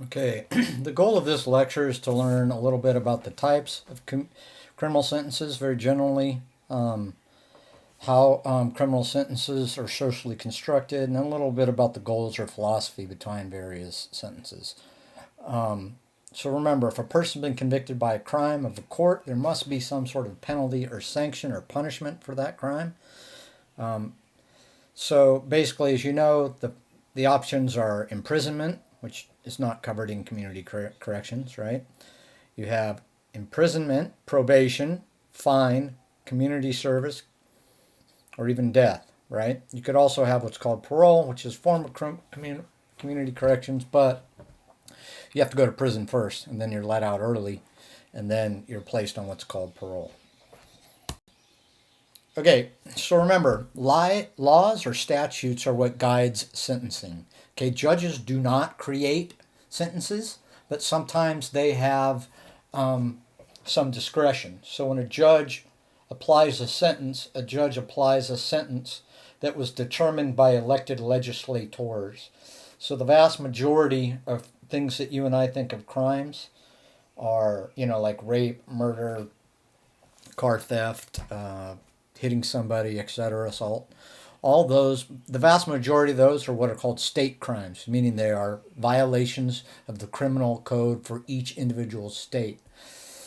Okay, the goal of this lecture is to learn a little bit about the types of criminal sentences, very generally, how criminal sentences are socially constructed, and a little bit about the goals or philosophy behind various sentences. So remember, if a person's been convicted by a crime of the court, there must be some sort of penalty or sanction or punishment for that crime. So basically, as you know, the options are imprisonment, which is not covered in community corrections, right? You have imprisonment, probation, fine, community service, or even death, right? You could also have what's called parole, which is a form of community corrections, but you have to go to prison first, and then you're let out early, and then you're placed on what's called parole. Okay, so remember, laws or statutes are what guides sentencing. Okay, judges do not create sentences, but sometimes they have some discretion. So when a judge applies a sentence that was determined by elected legislators. So the vast majority of things that you and I think of crimes are, like rape, murder, car theft, hitting somebody, etc., assault. All those, the vast majority of those are what are called state crimes, meaning they are violations of the criminal code for each individual state.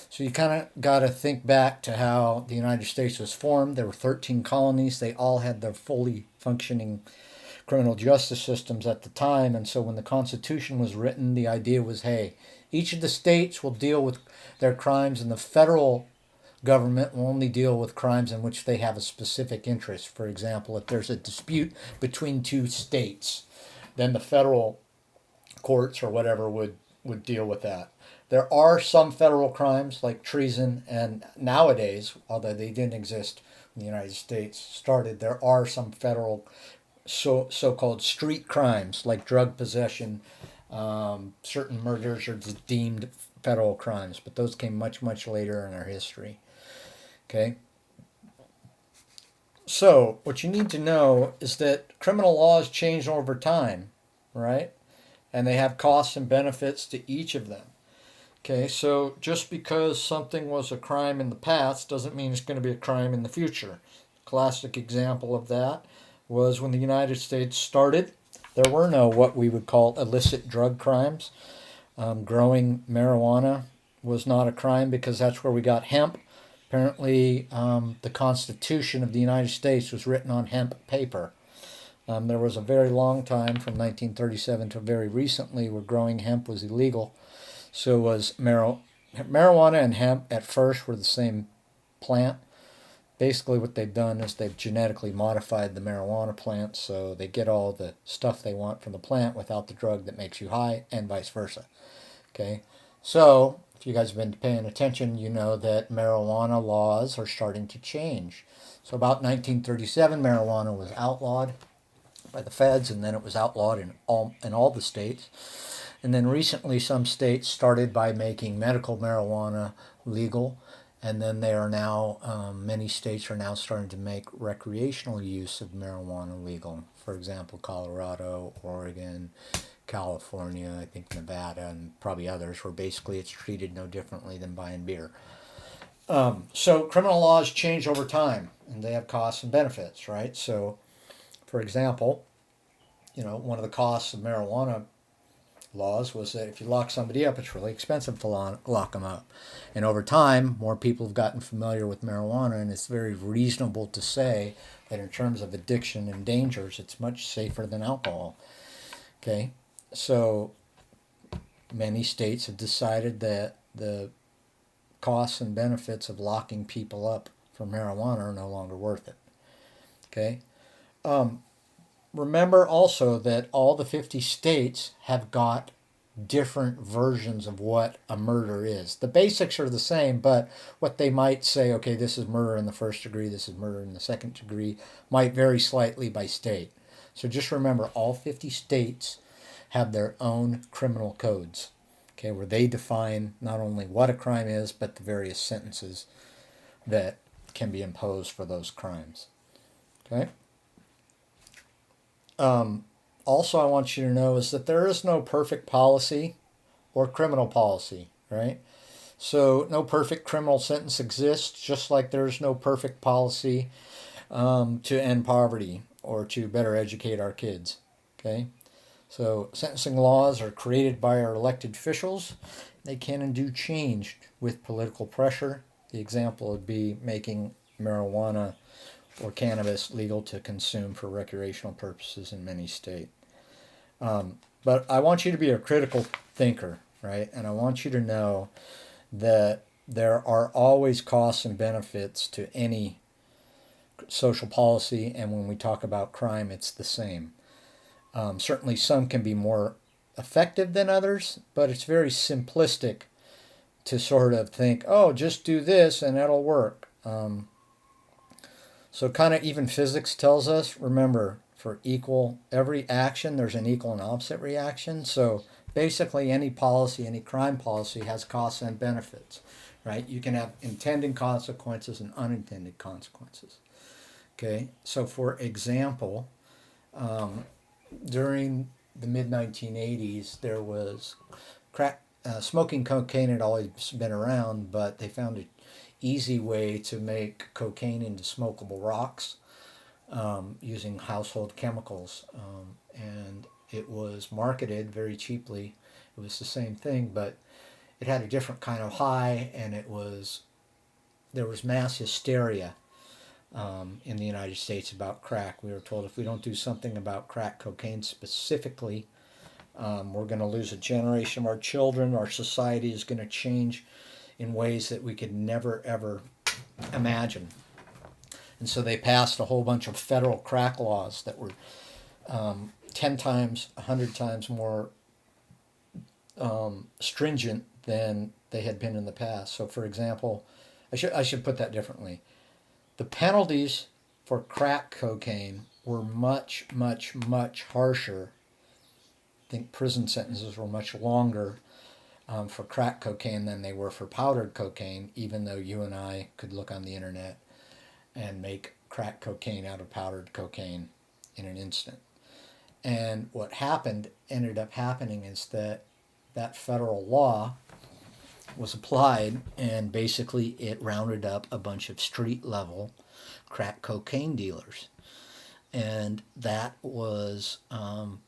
So you kind of got to think back to how the United States was formed. There were 13 colonies. They all had their fully functioning criminal justice systems at the time. And so when the Constitution was written, the idea was, hey, each of the states will deal with their crimes, and the federal government will only deal with crimes in which they have a specific interest. For example, if there's a dispute between two states, then the federal courts or whatever would deal with that. There are some federal crimes like treason, and nowadays, although they didn't exist when the United States started, there are some federal so-called street crimes like drug possession. Certain murders are deemed federal crimes, but those came much, much later in our history. Okay? So, what you need to know is that criminal laws change over time, right? And they have costs and benefits to each of them. Okay, so just because something was a crime in the past doesn't mean it's going to be a crime in the future. Classic example of that was when the United States started, there were no what we would call illicit drug crimes. Growing marijuana was not a crime because that's where we got hemp. Apparently, the Constitution of the United States was written on hemp paper. There was a very long time from 1937 to very recently where growing hemp was illegal. So was marijuana and hemp at first were the same plant. Basically, what they've done is they've genetically modified the marijuana plant so they get all the stuff they want from the plant without the drug that makes you high, and vice versa. Okay, so if you guys have been paying attention, you know that marijuana laws are starting to change. So about 1937, marijuana was outlawed by the feds, and then it was outlawed in all the states. And then recently, some states started by making medical marijuana legal, and then they are now many states are now starting to make recreational use of marijuana legal. For example, Colorado, Oregon, California, I think Nevada, and probably others, where basically it's treated no differently than buying beer. So criminal laws change over time, and they have costs and benefits, right? So, for example, one of the costs of marijuana laws was that if you lock somebody up, it's really expensive to lock them up. And over time, more people have gotten familiar with marijuana, and it's very reasonable to say that in terms of addiction and dangers, it's much safer than alcohol. Okay, so many states have decided that the costs and benefits of locking people up for marijuana are no longer worth it. Okay. Remember also that all the 50 states have got different versions of what a murder is. The basics are the same, but what they might say, okay, this is murder in the first degree, this is murder in the second degree, might vary slightly by state. So just remember, all 50 states have their own criminal codes, okay, where they define not only what a crime is, but the various sentences that can be imposed for those crimes. Okay? Also, I want you to know is that there is no perfect policy or criminal policy, right? So no perfect criminal sentence exists, just like there's no perfect policy to end poverty or to better educate our kids. Okay, so sentencing laws are created by our elected officials. They can and do change with political pressure. The example would be making marijuana or cannabis legal to consume for recreational purposes in many states. But I want you to be a critical thinker, right? And I want you to know that there are always costs and benefits to any social policy, and when we talk about crime, it's the same. Certainly, some can be more effective than others, but it's very simplistic to sort of think, oh, just do this and that'll work. So, kind of even physics tells us, remember, for every action, there's an equal and opposite reaction. So, basically, any policy, any crime policy has costs and benefits, right? You can have intended consequences and unintended consequences. Okay, so for example, during the mid 1980s, there was smoking cocaine had always been around, but they found an easy way to make cocaine into smokable rocks using household chemicals. And it was marketed very cheaply. It was the same thing, but it had a different kind of high, and there was mass hysteria in the United States about crack. We were told if we don't do something about crack cocaine specifically, we're going to lose a generation of our children. Our society is going to change in ways that we could never, ever imagine. And so they passed a whole bunch of federal crack laws that were 10 times, 100 times more stringent than they had been in the past. So, for example, I should put that differently. The penalties for crack cocaine were much, much, much harsher. I think prison sentences were much longer for crack cocaine than they were for powdered cocaine, even though you and I could look on the internet and make crack cocaine out of powdered cocaine in an instant. And what ended up happening is that federal law was applied, and basically it rounded up a bunch of street level crack cocaine dealers. And that was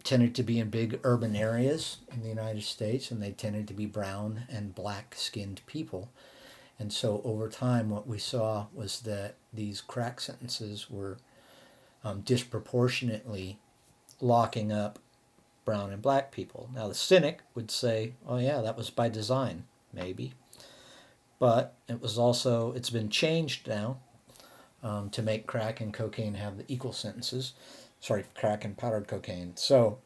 tended to be in big urban areas in the United States, and they tended to be brown and black skinned people. And so over time, what we saw was that these crack sentences were disproportionately locking up brown and black people. Now, the cynic would say, oh, yeah, that was by design, maybe. But it's been changed now to make crack and cocaine have the equal sentences. Sorry, crack and powdered cocaine. So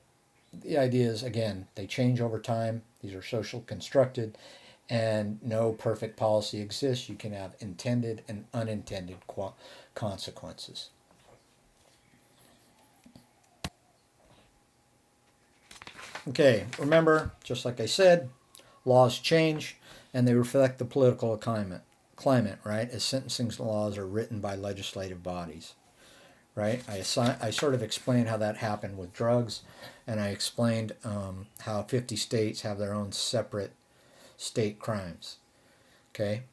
the idea is, again, they change over time. These are social constructed, and no perfect policy exists. You can have intended and unintended consequences. Okay, remember, just like I said, laws change and they reflect the political climate, right? As sentencing laws are written by legislative bodies, right? I sort of explained how that happened with drugs, and I explained how 50 states have their own separate state crimes. Okay?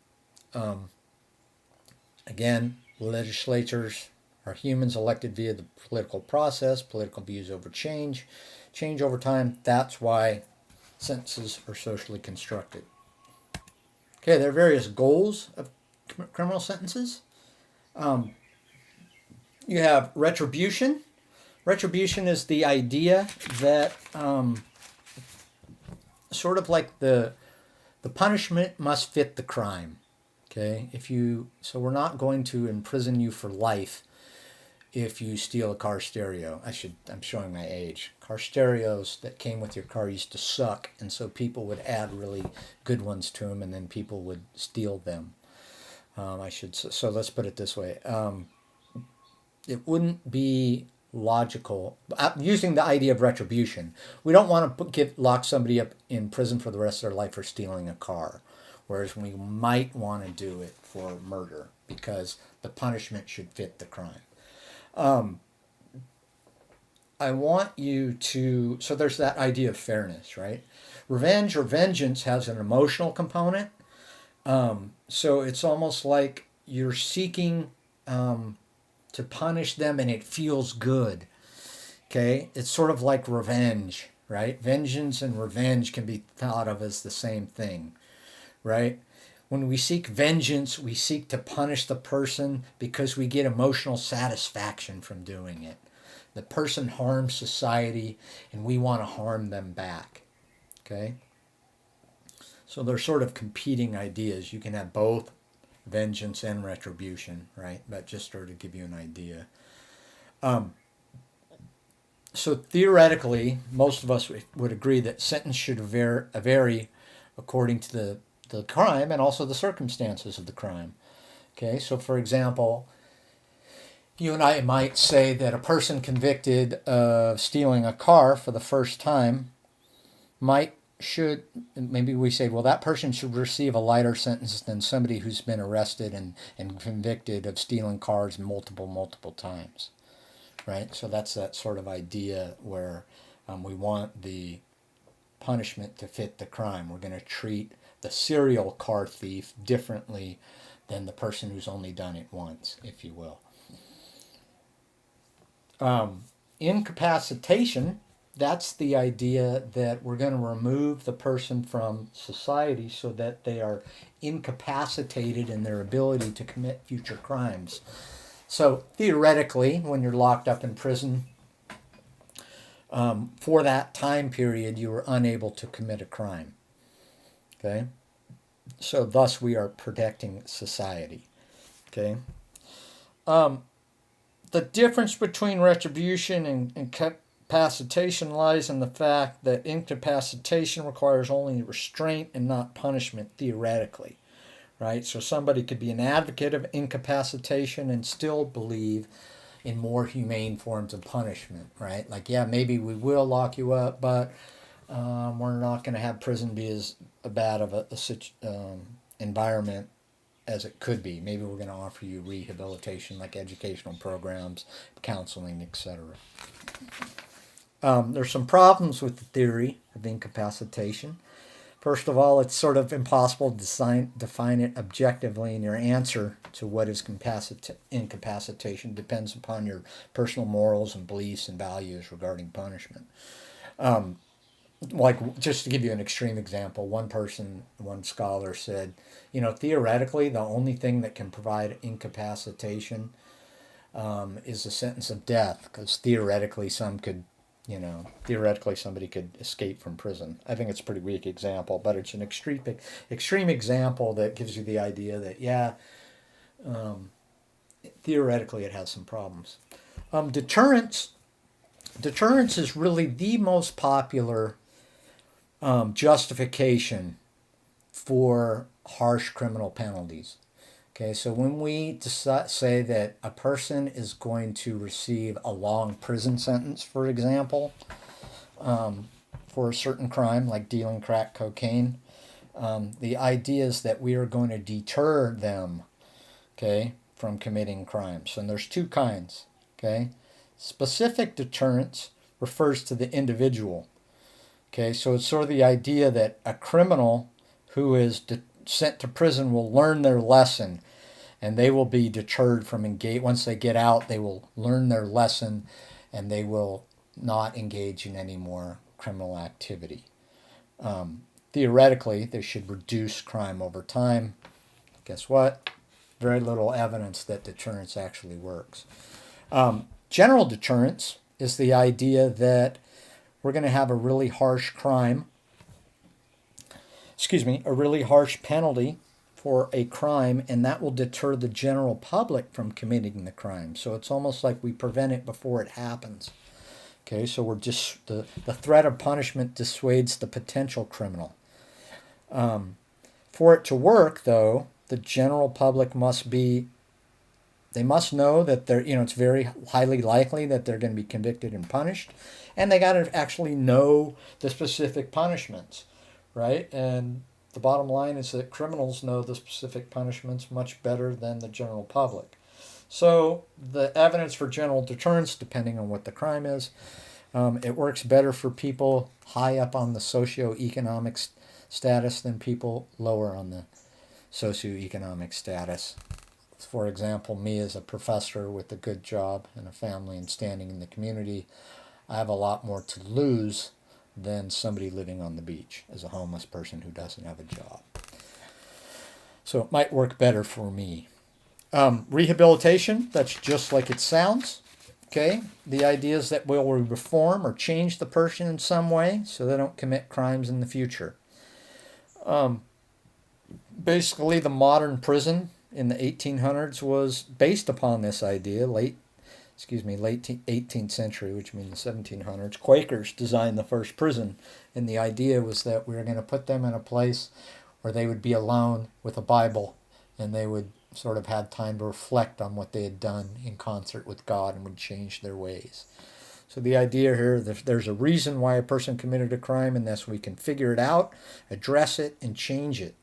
Again, legislatures are humans elected via the political process. Political views change over time. That's why sentences are socially constructed. Okay, there are various goals of criminal sentences. You have retribution. Retribution is the idea that sort of like the punishment must fit the crime. Okay, so we're not going to imprison you for life if you steal a car stereo. I'm showing my age. Car stereos that came with your car used to suck, and so people would add really good ones to them, and then people would steal them. So let's put it this way. It wouldn't be logical using the idea of retribution. We don't want to lock somebody up in prison for the rest of their life for stealing a car, whereas we might want to do it for murder because the punishment should fit the crime. I want you to, so there's that idea of fairness, right? Revenge or vengeance has an emotional component. So it's almost like you're seeking to punish them and it feels good. Okay? It's sort of like revenge, right? Vengeance and revenge can be thought of as the same thing, right? When we seek vengeance, we seek to punish the person because we get emotional satisfaction from doing it. The person harms society and we want to harm them back. Okay? So they're sort of competing ideas. You can have both vengeance and retribution, right? But just sort of give you an idea. So theoretically, most of us would agree that sentence should vary according to the crime and also the circumstances of the crime. Okay, so for example, you and I might say that a person convicted of stealing a car for the first time should maybe we say, well, that person should receive a lighter sentence than somebody who's been arrested and convicted of stealing cars multiple times, right? So that's that sort of idea where we want the punishment to fit the crime. We're going to treat the serial car thief differently than the person who's only done it once, if you will. Incapacitation, that's the idea that we're going to remove the person from society so that they are incapacitated in their ability to commit future crimes. So theoretically, when you're locked up in prison, for that time period, you were unable to commit a crime. Okay? So thus we are protecting society. Okay? The difference between retribution and incapacitation lies in the fact that incapacitation requires only restraint and not punishment theoretically, right? So somebody could be an advocate of incapacitation and still believe in more humane forms of punishment, right? Like, yeah, maybe we will lock you up, but we're not going to have prison be as bad of a environment as it could be. Maybe we're going to offer you rehabilitation, like educational programs, counseling, etc. There's some problems with the theory of incapacitation. First of all, it's sort of impossible to define it objectively, and your answer to what is incapacitation depends upon your personal morals and beliefs and values regarding punishment. Like, just to give you an extreme example, one scholar said, theoretically, the only thing that can provide incapacitation is a sentence of death, because theoretically somebody could escape from prison. I think it's a pretty weak example, but it's an extreme example that gives you the idea that, theoretically it has some problems. Deterrence is really the most popular justification for harsh criminal penalties. Okay, so when we say that a person is going to receive a long prison sentence, for example, for a certain crime like dealing crack cocaine, the idea is that we are going to deter them, okay, from committing crimes. And there's two kinds, okay? Specific deterrence refers to the individual. Okay, so it's sort of the idea that a criminal who is sent to prison will learn their lesson, and they will be deterred from engage. Once they get out, they will learn their lesson, and they will not engage in any more criminal activity. Theoretically, they should reduce crime over time. Guess what? Very little evidence that deterrence actually works. General deterrence is the idea that we're going to have a really harsh a really harsh penalty for a crime, and that will deter the general public from committing the crime. So it's almost like we prevent it before it happens. Okay, so we're just the threat of punishment dissuades the potential criminal. For it to work, though, the general public must know that it's very highly likely that they're going to be convicted and punished, and they got to actually know the specific punishments, right? And the bottom line is that criminals know the specific punishments much better than the general public. So the evidence for general deterrence, depending on what the crime is, it works better for people high up on the socioeconomic status than people lower on the socioeconomic status. For example, me as a professor with a good job and a family and standing in the community, I have a lot more to lose than somebody living on the beach as a homeless person who doesn't have a job. So it might work better for me. Rehabilitation, that's just like it sounds. Okay, the idea is that we'll reform or change the person in some way so they don't commit crimes in the future. Basically, the modern prison in the 1800s was based upon this idea. Late 18th century, which means the 1700s. Quakers designed the first prison, and the idea was that we were going to put them in a place where they would be alone with a Bible, and they would sort of had time to reflect on what they had done in concert with God and would change their ways. So the idea here, there's a reason why a person committed a crime, and thus we can figure it out, address it, and change it.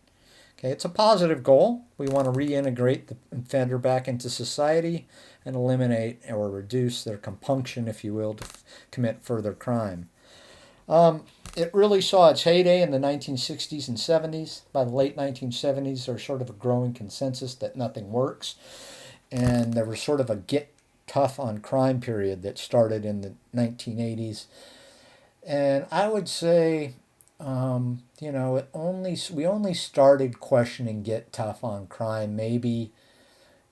Okay, it's a positive goal. We want to reintegrate the offender back into society and eliminate or reduce their compunction, if you will, to commit further crime. It really saw its heyday in the 1960s and 70s. By the late 1970s, there was sort of a growing consensus that nothing works. And there was sort of a get tough on crime period that started in the 1980s. And I would say, we only started questioning get tough on crime maybe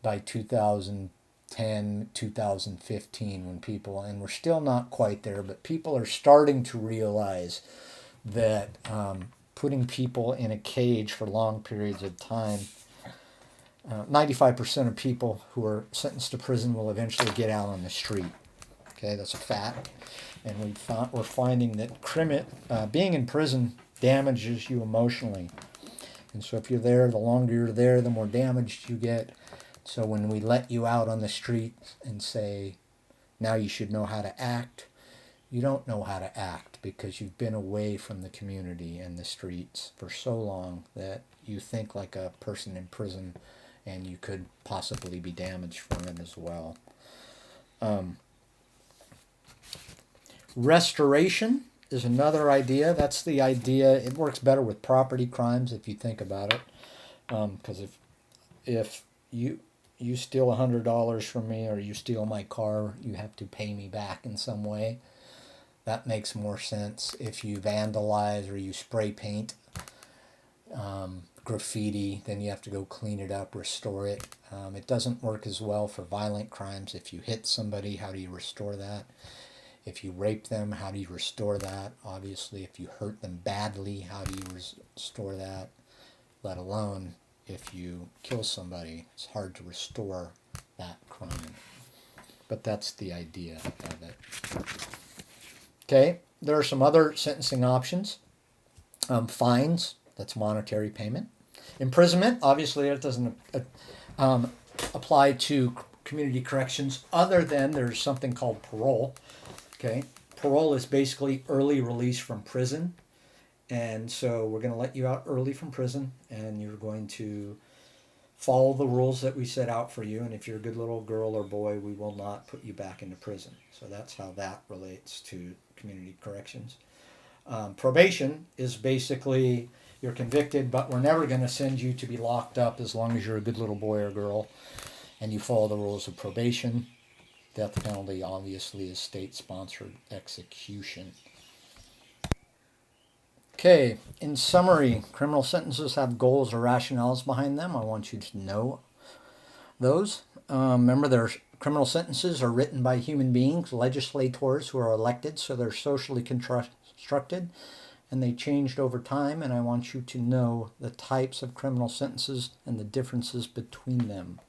by 2010, 2015 when people, and we're still not quite there, but people are starting to realize that putting people in a cage for long periods of time, 95% of people who are sentenced to prison will eventually get out on the street. Okay, that's a fact. And we're finding that being in prison damages you emotionally. And so if you're there, the longer you're there, the more damaged you get. So when we let you out on the street and say, now you should know how to act, you don't know how to act because you've been away from the community and the streets for so long that you think like a person in prison and you could possibly be damaged from it as well. Restoration is another idea. That's the idea. It works better with property crimes if you think about it. Because if you steal $100 from me or you steal my car, you have to pay me back in some way. That makes more sense. If you vandalize or you spray paint, graffiti, then you have to go clean it up, restore it. It doesn't work as well for violent crimes. If you hit somebody, how do you restore that? If you rape them, how do you restore that? Obviously, if you hurt them badly, how do you restore that? Let alone if you kill somebody, it's hard to restore that crime. But that's the idea of it. Okay, there are some other sentencing options. Fines, that's monetary payment. Imprisonment, obviously that doesn't apply to community corrections other than there's something called parole. Okay, parole is basically early release from prison. And so we're going to let you out early from prison and you're going to follow the rules that we set out for you. And if you're a good little girl or boy, we will not put you back into prison. So that's how that relates to community corrections. Probation is basically you're convicted, but we're never going to send you to be locked up as long as you're a good little boy or girl and you follow the rules of probation. Death penalty obviously is state-sponsored execution. Okay, in summary, criminal sentences have goals or rationales behind them. I want you to know those. Remember, criminal sentences are written by human beings, legislators who are elected, so they're socially constructed, and they changed over time, and I want you to know the types of criminal sentences and the differences between them.